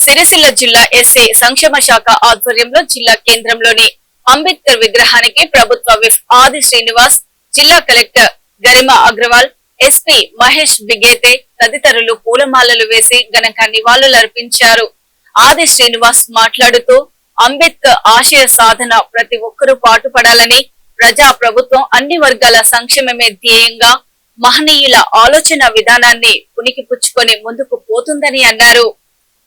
సిరిసిల్ల జిల్లా ఎస్సీ సంక్షేమ శాఖ ఆధ్వర్యంలో జిల్లా కేంద్రంలోని అంబేద్కర్ విగ్రహానికి ప్రభుత్వ విప్ ఆది శ్రీనివాస్, జిల్లా కలెక్టర్ గరిమా అగ్రవాల్, ఎస్పీ మహేష్ బిగేతే తదితరులు పూలమాలలు వేసి ఘనంగా నివాళులర్పించారు. ఆది శ్రీనివాస్ మాట్లాడుతూ అంబేద్కర్ ఆశయ సాధన ప్రతి ఒక్కరూ పాటుపడాలని, ప్రజా ప్రభుత్వం అన్ని వర్గాల సంక్షేమమే ధ్యేయంగా మహనీయుల ఆలోచన విధానాన్ని పుణికిపుచ్చుకొని ముందుకు పోతుందని అన్నారు.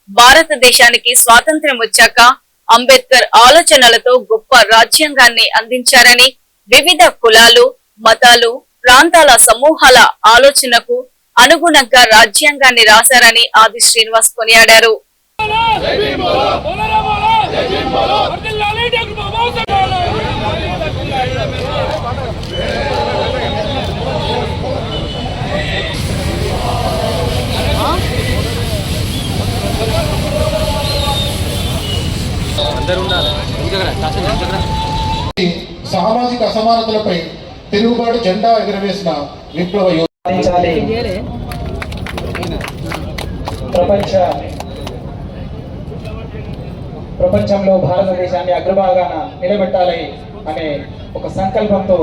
భారతదేశానికి స్వాతంత్ర్యం వచ్చాక అంబేద్కర్ ఆలోచనలతో గొప్ప రాజ్యాంగాన్ని అందించారని, వివిధ కులాలు, మతాలు, ప్రాంతాల సమూహాల ఆలోచనకు అనుగుణంగా రాజ్యాంగాన్ని రాశారని ఆది శ్రీనివాస్ కొనియాడారు. సామాజిక అసమానతలపై తిరుగుబాటు జెండా ఎగురవేసిన విప్లవ ప్రపంచంలో భారతదేశాన్ని అగ్రభాగాన నిలబెట్టాలి అనే ఒక సంకల్పంతో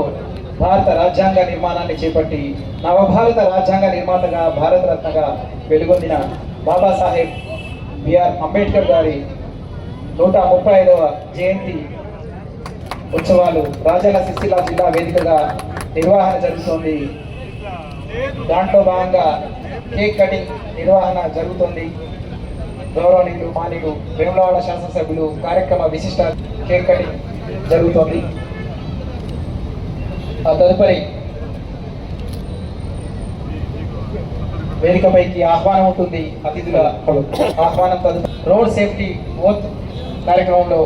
భారత రాజ్యాంగ నిర్మాణాన్ని చేపట్టి నవభారత రాజ్యాంగ నిర్మాతగా భారతరత్నగా వెలుగొందిన బాబాసాహెబ్ బిఆర్ అంబేద్కర్ గారి 135వ జయంతి ఉత్సవాలు రాజన్న సిరిసిల్ల జిల్లా వేదికగా నిర్వహణ జరుగుతోంది. దాంట్లో భాగంగా కేక్ కటింగ్ నిర్వహణ జరుగుతుంది. గౌరవనీయులు మాన్యులు వేములవాడ శాసనసభ్యులు కార్యక్రమ విశిష్ట కేక్ కటింగ్ జరుగుతోంది. ఆ తదుపరి వేదికపైకి ఆహ్వానం ఉంటుంది. అతిథుల ఆహ్వానం తదుపరి రోడ్ సేఫ్టీ ఓత్ కార్యక్రమంలో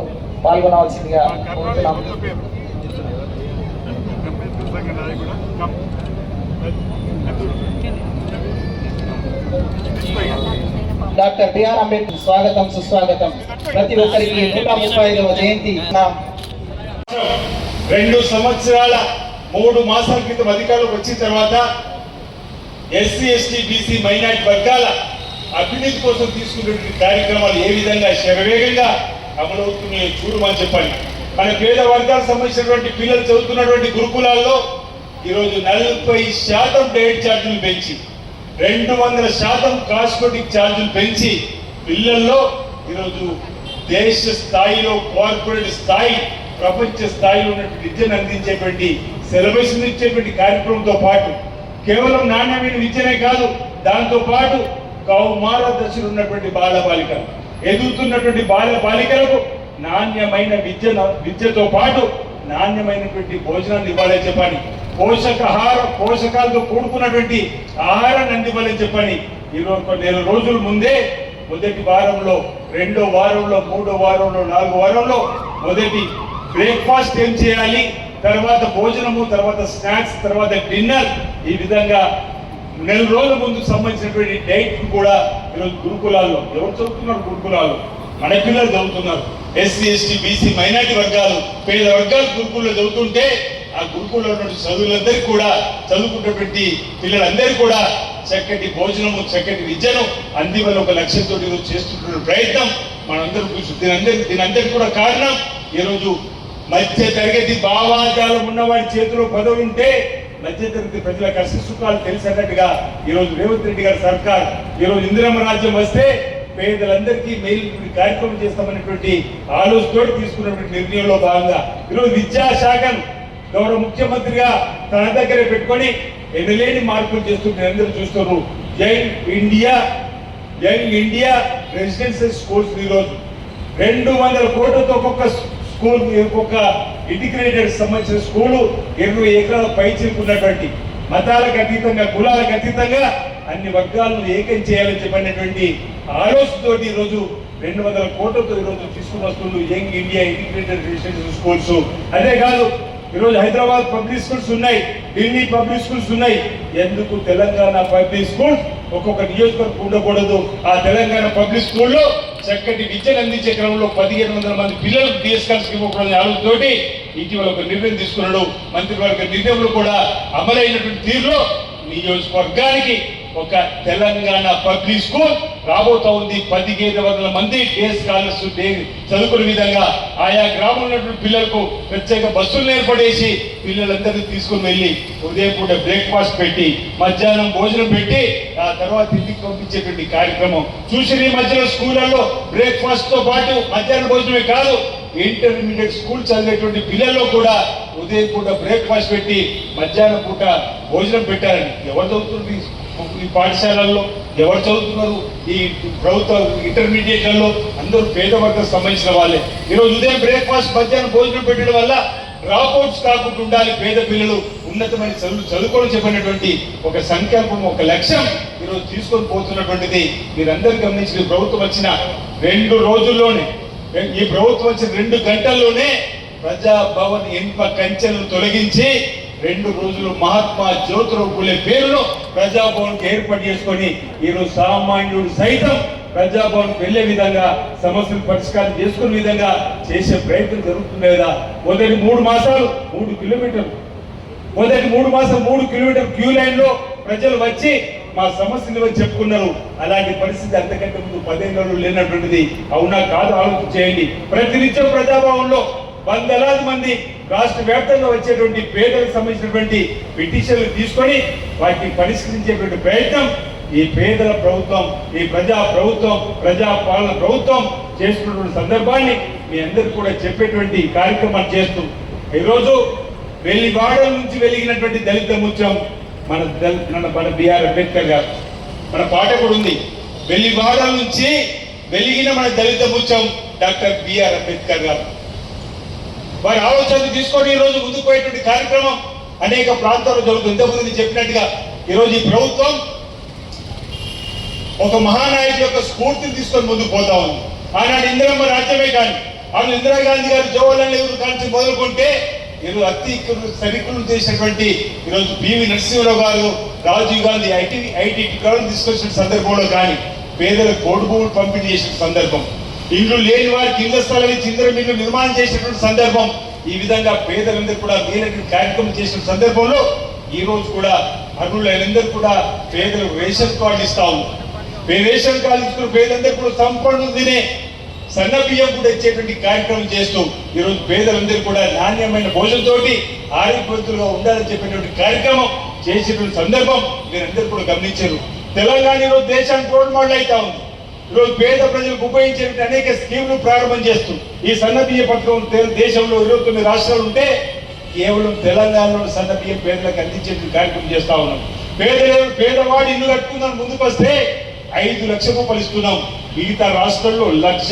పాల్గొనవలసిందిగా కోరుతున్నాం. డాక్టర్ బిఆర్ అంబేద్కర్ స్వాగతం సుస్వాగతం. ప్రతి ఒక్కరికి 135వ జయంతి. 2 సంవత్సరాల 3 మాసాల క్రితం అధికారులకు వచ్చిన తర్వాత ఎస్సీ ఎస్టీ బీసీ మైనారిటీ వర్గాల అభివృద్ధి కోసం తీసుకున్నటువంటి కార్యక్రమాలు ఏ విధంగా శరవేగంగా అమలవుతున్నాయో చూడమని చెప్పండి. మన పేద వర్గాలకు సంబంధించినటువంటి పిల్లలు చదువుతున్నటువంటి గురుకులాల్లో ఈరోజు 40% డైట్ ఛార్జీలు పెంచి 200% కాస్మెటిక్ ఛార్జీలు పెంచి పిల్లల్లో ఈరోజు దేశ స్థాయిలో కార్పొరేట్ స్థాయి ప్రపంచ స్థాయిలో ఉన్నటువంటి విద్యను అందించేటువంటి సిలబస్ ఇచ్చేటువంటి కార్యక్రమంతో పాటు కేవలం నాణ్యమైన విద్యనే కాదు, దాంతో పాటు కౌమార దశలో ఉన్నటువంటి బాలబాలికలు ఎదుగుతున్నటువంటి బాలికలకు నాణ్యమైన విద్యతో పాటు నాణ్యమైనటువంటి భోజనాన్ని ఇవ్వాలని చెప్పని, పోషకాలతో కూడుకున్నటువంటి ఆహారాన్ని అందివ్వాలని చెప్పని ఈరోజు కొన్ని నెల రోజుల ముందే మొదటి వారంలో, 2వ వారంలో, 3వ వారంలో, 4వ వారంలో మొదటి బ్రేక్ఫాస్ట్ ఏం చేయాలి, తర్వాత భోజనము, తర్వాత స్నాక్స్, తర్వాత డిన్నర్, ఈ విధంగా నెల రోజుల ముందుకు సంబంధించినటువంటి డైట్ కూడా ఈరోజు గురుకులాల్లో ఎవరు చదువుతున్నారు? గురుకులాల్లో మన పిల్లలు చదువుతున్నారు. ఎస్సీ ఎస్టీ బీసీ మైనారిటీ వర్గాలు, పేద వర్గాలు గురుకుల్లో చదువుతుంటే ఆ గురుకుల్లో ఉన్నటువంటి చదువులందరికీ కూడా చదువుకున్నటువంటి పిల్లలందరికీ కూడా చక్కటి భోజనము, చక్కటి విద్యను అందివల్ల ఒక లక్ష్యంతో ఈరోజు చేస్తున్న ప్రయత్నం మనందరూ దీనందరికీ కూడా కారణం ఈరోజు మధ్య తరగతి భావాజాలం ఉన్నవాడి చేతిలో పదవి ఉంటే మధ్య తరగతి ప్రజల కష్ట సుఖాలు తెలిసినట్టుగా ఈరోజు రేవంత్ రెడ్డి గారి సర్కార్ ఈరోజు ఇందిరమ్మ రాజ్యం వస్తే పేదలందరికీ మెయిల్ కార్యక్రమం చేస్తామనేటువంటి ఆలోచనతో తీసుకున్నటువంటి నిర్ణయంలో భాగంగా ఈరోజు విద్యాశాఖను గౌరవ ముఖ్యమంత్రిగా తన దగ్గర పెట్టుకొని ఎనలేని మార్పులు చేస్తుంటే అందరూ చూస్తున్నారు. యంగ్ ఇండియా రెసిడెన్షియల్ స్కూల్స్ ఈరోజు 200 కోట్లతో ఒక్కొక్క స్కూల్, ఒక్కొక్క ఇంటిగ్రేటెడ్ సంబంధించిన స్కూలు 20 ఎకరాల పై చేరుకున్నటువంటి మతాలకు అతీతంగా, కులాలకు అతీతంగా అన్ని వర్గాలను ఏకం చేయాలని చెప్పినటువంటి ఆలోచనతో ఈరోజు 200 కోట్లతో ఈరోజు తీసుకుని వస్తున్నారు young India integrated residential schools. అదే కాదు, ఈరోజు హైదరాబాద్ పబ్లిక్ స్కూల్స్ ఉన్నాయి, ఢిల్లీ పబ్లిక్ స్కూల్స్ ఉన్నాయి. ఎందుకు తెలంగాణ పబ్లిక్ స్కూల్స్ ఒక్కొక్క నియోజకవర్గం ఉండకూడదు? ఆ తెలంగాణ పబ్లిక్ స్కూల్లో చక్కటి విద్యను అందించే క్రమంలో 1500 మంది పిల్లలకు డిఎస్కాల్స్ ఇవ్వకూడని ఆలోచనతోటి ఇటీవల ఒక నిర్ణయం తీసుకున్నాడు. మంత్రివర్గ నిర్ణయంలో కూడా అమలైనటువంటి తీరులో నియోజకవర్గానికి ఒక తెలంగాణ పబ్లిక్ స్కూల్ రాబోతా ఉంది. 1500 మంది డే స్కాలర్స్ చదువుకునే విధంగా ఆయా గ్రామంలో ఉన్నటువంటి పిల్లలకు ప్రత్యేక బస్సులు ఏర్పడేసి పిల్లలందరినీ తీసుకుని వెళ్ళి ఉదయం పూట బ్రేక్ఫాస్ట్ పెట్టి మధ్యాహ్నం భోజనం పెట్టి ఆ తర్వాత ఇంటికి పంపించేటువంటి కార్యక్రమం చూసి ఈ మధ్యలో స్కూళ్ళల్లో బ్రేక్ఫాస్ట్ తో పాటు మధ్యాహ్నం భోజనమే కాదు, ఇంటర్మీడియట్ స్కూల్ చదివేటువంటి పిల్లల్లో కూడా ఉదయం పూట బ్రేక్ఫాస్ట్ పెట్టి మధ్యాహ్నం పూట భోజనం పెట్టారని. ఎవరు చదువుతుంది ఈ పాఠశాలల్లో, ఎవరు చదువుతున్నారు ఈ ప్రభుత్వ ఇంటర్మీడియట్లలో? అందరూ పేద వర్గాలకు సంబంధించిన వాళ్ళే. ఈరోజు ఉదయం బ్రేక్ఫాస్ట్ మధ్యాహ్నం భోజనం పెట్టడం వల్ల డ్రాప్అవుట్స్ కాకుండా ఉండాలి, పేద పిల్లలు ఉన్నతమైన చదువుకోవడం చెప్పినటువంటి ఒక సంకల్పం, ఒక లక్ష్యం ఈరోజు తీసుకొని పోతున్నటువంటిది మీరందరూ గమనించిన ప్రభుత్వం వచ్చిన 2 రోజుల్లోనే, ఈ ప్రభుత్వం వచ్చిన 2 గంటల్లోనే ప్రజాభవన్ ఇనుప కంచెలను తొలగించి 2 రోజులు మహాత్మా జ్యోతిరావు పూలే పేరులో ప్రజాభవన్ ఏర్పాటు చేసుకొని ఈరోజు సామాన్యుడు సైతం ప్రజాభవన్ వెళ్లే విధంగా సమస్యలు పరిష్కారం చేసుకునే విధంగా చేసే ప్రయత్నం జరుగుతుంది కదా. మొదటి 3 మాసాలు 3 కిలోమీటర్లు, మొదటి 3 మాసాలు 3 కిలోమీటర్ క్యూ లైన్ లో ప్రజలు వచ్చి మా సమస్యలు చెప్పుకున్నారు. అలాంటి పరిస్థితి అంతకంటే ముందు 15 రోజులు లేనటువంటిది. అవునా కాదు ఆలోచన చేయండి. ప్రతినిత్యం ప్రజాభవన్లో వందలాది మంది రాష్ట్ర వ్యాప్తంగా వచ్చేటువంటి పేదలకు సంబంధించినటువంటి పిటిషన్లు తీసుకొని వాటిని పరిష్కరించేటువంటి ప్రయత్నం ఈ పేదల ప్రభుత్వం, ఈ ప్రజా పాలన ప్రభుత్వం చేస్తున్నటువంటి సందర్భాన్ని మీ అందరికీ కూడా చెప్పేటువంటి కార్యక్రమాలు చేస్తూ ఈరోజు వెల్లివాడల నుంచి వెలిగినటువంటి దళిత ముత్యం మన బిఆర్ అంబేద్కర్ గారు. మన పాట కూడా ఉంది, వెల్లివాడల నుంచి వెలిగిన మన దళిత ముత్యం డాక్టర్ బిఆర్ అంబేద్కర్ గారు. వారి ఆలోచన తీసుకొని ఈ రోజు ముందుకు పోయేటువంటి కార్యక్రమం అనేక ప్రాంతాల్లో జరుగుతుంది. ఇంతకుముందు చెప్పినట్టుగా ఈరోజు ఈ ప్రభుత్వం ఒక మహానాయకుడి యొక్క స్ఫూర్తిని తీసుకొని ముందుకు పోతా ఉంది. ఆనాడు ఇందిరమ్మ రాజ్యమే కానీ, ఆమె ఇందిరాగాంధీ గారు జవహర్లాల్ నెహ్రూ కాల్చి మొదలుకుంటే ఈరోజు అతి సరికులు చేసినటువంటి ఈరోజు పివి నరసింహరావు గారు, రాజీవ్ గాంధీ ఐటీ తీసుకొచ్చిన సందర్భంలో కానీ, పేదలకు కోడి భూములు పంపిణీ చేసిన సందర్భం, ఇల్లు లేని వారికి ఇళ్ల స్థలం ఇచ్చి ఇంద్రమిల్లు నిర్మాణం చేసినటువంటి సందర్భం, ఈ విధంగా పేదలందరూ కూడా మేలైన కార్యక్రమం చేసిన సందర్భంలో ఈ రోజు కూడా అర్హులైనందరూ కూడా పేదలకు రేషన్ కార్డు ఇస్తా ఉంది. రేషన్ కార్డు ఇస్తున్న పేదలందరూ కూడా సంపన్నులు తినే సన్న బియ్యం కూడా ఇచ్చేటువంటి కార్యక్రమం చేస్తూ ఈరోజు పేదలందరూ కూడా నాణ్యమైన భోజనంతో ఆరోగ్యవంతులుగా ఉండాలని చెప్పేటువంటి కార్యక్రమం చేసేటువంటి సందర్భం మీరందరూ కూడా గమనించారు. తెలంగాణ ఈరోజు దేశానికి రోల్ మోడల్ అవుతా ఉంది. ఈరోజు పేద ప్రజలకు ఉపయోగించేటువంటి అనేక స్కీములు ప్రారంభం చేస్తూ ఈ సన్న బియ్య పథకం దేశంలో 29 రాష్ట్రాలు ఉంటే కేవలం తెలంగాణలో సన్న బియ్యం పేదలకు అందించేటువంటి కార్యక్రమం చేస్తా ఉన్నాం. పేదవాడి ఇల్లు కట్టుకుందాం ముందుకు వస్తే 5 లక్షల రూపాయలు ఇస్తున్నాం. మిగతా రాష్ట్రాల్లో 1 లక్ష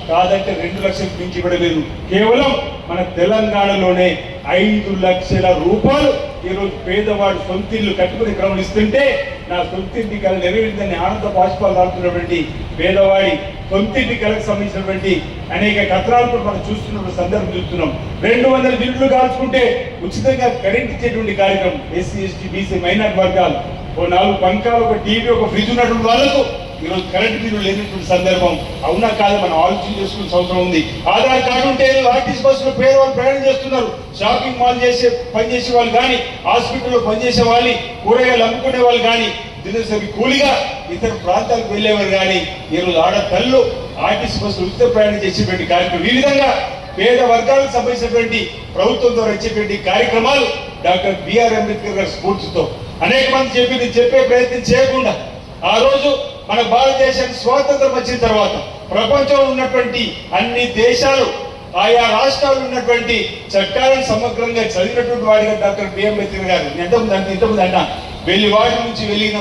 కాదంటే 2 లక్షలకు మించి ఇవ్వలేదు. కేవలం మన తెలంగాణలోనే 5 లక్షల రూపాయలు ఈరోజు పేదవాడు సొంతిల్లు కట్టుకుని క్రమం ఇస్తుంటే నా సొంతింటి కళ నెరవేరిందని ఆనంద బాష్పాలు దాడుతున్నటువంటి పేదవాడి సొంతింటి కళకు సంబంధించినటువంటి అనేక కథనాలు కూడా మనం చూస్తున్న సందర్భం చూస్తున్నాం. 200 యూనిట్లు కాల్చుకుంటే ఉచితంగా కరెంట్ ఇచ్చేటువంటి కార్యక్రమం ఎస్సీ ఎస్టీ బీసీ మైనార్టీ వర్గాలు, 4 పంకాలు, ఒక టీవీ, ఒక ఫ్రిడ్జ్ ఉన్నటువంటి వాళ్ళకు ఈరోజు కరెంట్ బిల్లు లేనటువంటి సందర్భం. అవునా కాదు మనం ఆలోచన చేసుకునే అవసరం ఉంది. ఆధార్ కార్డు ఉంటే ఆర్టీసీ బస్సులో పేదవాళ్ళు ప్రయాణం చేస్తున్నారు. షాపింగ్ మాల్ పనిచేసే వాళ్ళు కానీ, హాస్పిటల్లో పనిచేసే వాళ్ళు, కూరగాయలు అమ్ముకునే వాళ్ళు కానీ, దినసరి కూలిగా ఇతర ప్రాంతాలకు వెళ్ళేవారు కానీ ఈరోజు ఆడతల్లు ఆర్టీసీ బస్సులు ఉచిత ప్రయాణం చేసేటువంటి కార్యక్రమం. ఈ విధంగా పేద వర్గాలకు సంబంధించినటువంటి ప్రభుత్వం ద్వారా వచ్చేటువంటి కార్యక్రమాలు డాక్టర్ బిఆర్ అంబేద్కర్ గారి స్ఫూర్తితో అనేక మంది చెప్పే ప్రయత్నం చేయకుండా ఆ రోజు మన భారతదేశానికి స్వాతంత్రం వచ్చిన తర్వాత ప్రపంచంలో ఉన్నటువంటి అన్ని దేశాలు, ఆయా రాష్ట్రాలు ఉన్నటువంటి చట్టాలను సమగ్రంగా చదివినటువంటి వాడిగా డాక్టర్ బిఆర్ అంబేద్కర్ గారు. ఇంతకుముందు అన్న వెల్లివాడి నుంచి వెళ్ళిన